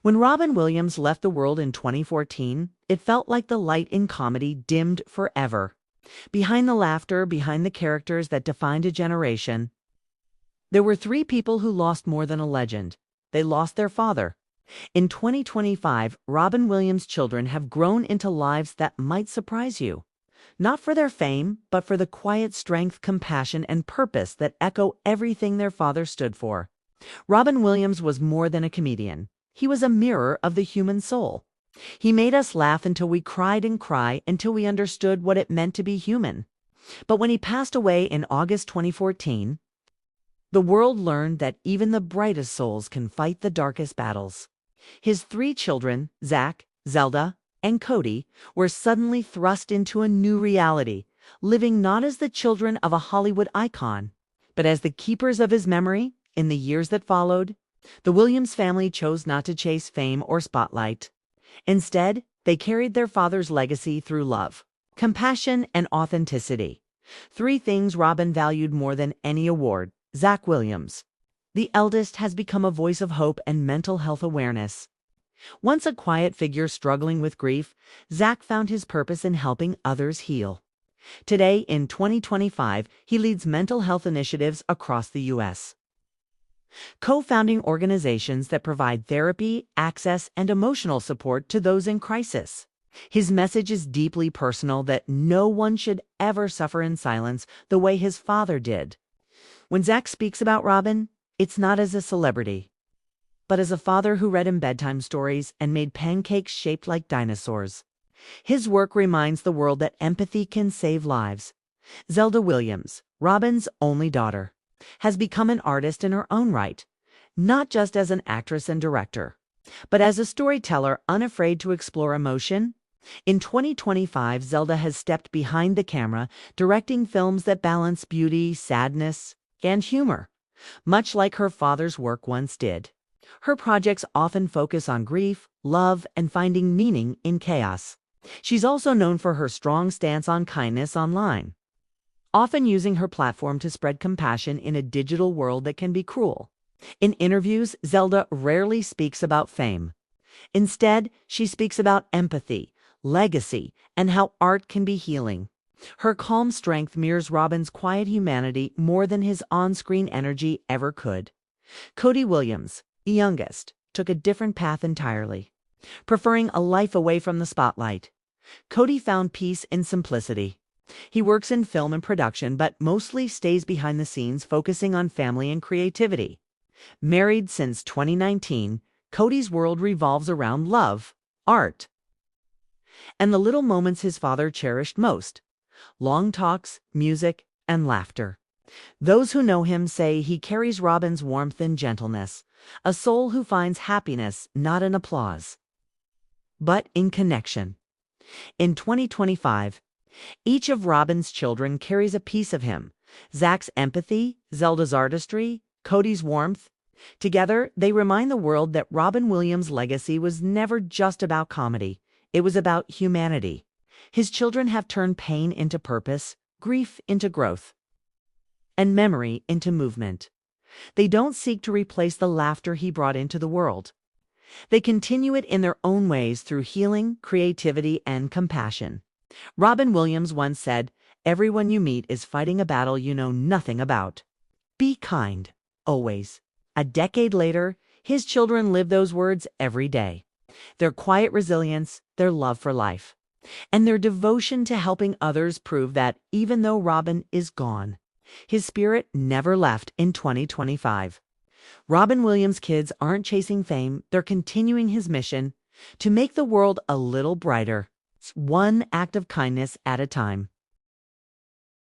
When Robin Williams left the world in 2014, it felt like the light in comedy dimmed forever. Behind the laughter, behind the characters that defined a generation, there were three people who lost more than a legend. They lost their father. In 2025, Robin Williams' children have grown into lives that might surprise you. Not for their fame, but for the quiet strength, compassion, and purpose that echo everything their father stood for. Robin Williams was more than a comedian. He was a mirror of the human soul. He made us laugh until we cried and cry until we understood what it meant to be human. But when he passed away in August 2014, the world learned that even the brightest souls can fight the darkest battles. His three children, Zach, Zelda, and Cody, were suddenly thrust into a new reality, living not as the children of a Hollywood icon, but as the keepers of his memory. In the years that followed, the Williams family chose not to chase fame or spotlight. Instead, they carried their father's legacy through love, compassion, and authenticity. Three things Robin valued more than any award. Zach Williams, the eldest, has become a voice of hope and mental health awareness. Once a quiet figure struggling with grief, Zach found his purpose in helping others heal. Today, in 2025, he leads mental health initiatives across the U.S., co-founding organizations that provide therapy, access, and emotional support to those in crisis. His message is deeply personal, that no one should ever suffer in silence the way his father did. When Zach speaks about Robin, it's not as a celebrity, but as a father who read him bedtime stories and made pancakes shaped like dinosaurs. His work reminds the world that empathy can save lives. Zelda Williams, Robin's only daughter, has become an artist in her own right, not just as an actress and director, but as a storyteller unafraid to explore emotion. In 2025, Zelda has stepped behind the camera, directing films that balance beauty, sadness, and humor, much like her father's work once did. Her projects often focus on grief, love, and finding meaning in chaos. She's also known for her strong stance on kindness online, often using her platform to spread compassion in a digital world that can be cruel. In interviews, Zelda rarely speaks about fame. Instead, she speaks about empathy, legacy, and how art can be healing. Her calm strength mirrors Robin's quiet humanity more than his on-screen energy ever could. Cody Williams, the youngest, took a different path entirely, preferring a life away from the spotlight. Cody found peace in simplicity. He works in film and production, but mostly stays behind the scenes, focusing on family and creativity. Married since 2019, Cody's world revolves around love, art, and the little moments his father cherished most: long talks, music, and laughter. Those who know him say he carries Robin's warmth and gentleness, a soul who finds happiness not in applause, but in connection. In 2025, each of Robin's children carries a piece of him: Zach's empathy, Zelda's artistry, Cody's warmth. Together, they remind the world that Robin Williams' legacy was never just about comedy. It was about humanity. His children have turned pain into purpose, grief into growth, and memory into movement. They don't seek to replace the laughter he brought into the world. They continue it in their own ways through healing, creativity, and compassion. Robin Williams once said, "Everyone you meet is fighting a battle you know nothing about. Be kind, always." A decade later, his children live those words every day. Their quiet resilience, their love for life, and their devotion to helping others prove that even though Robin is gone, his spirit never left in 2025. Robin Williams' kids aren't chasing fame, they're continuing his mission to make the world a little brighter, one act of kindness at a time.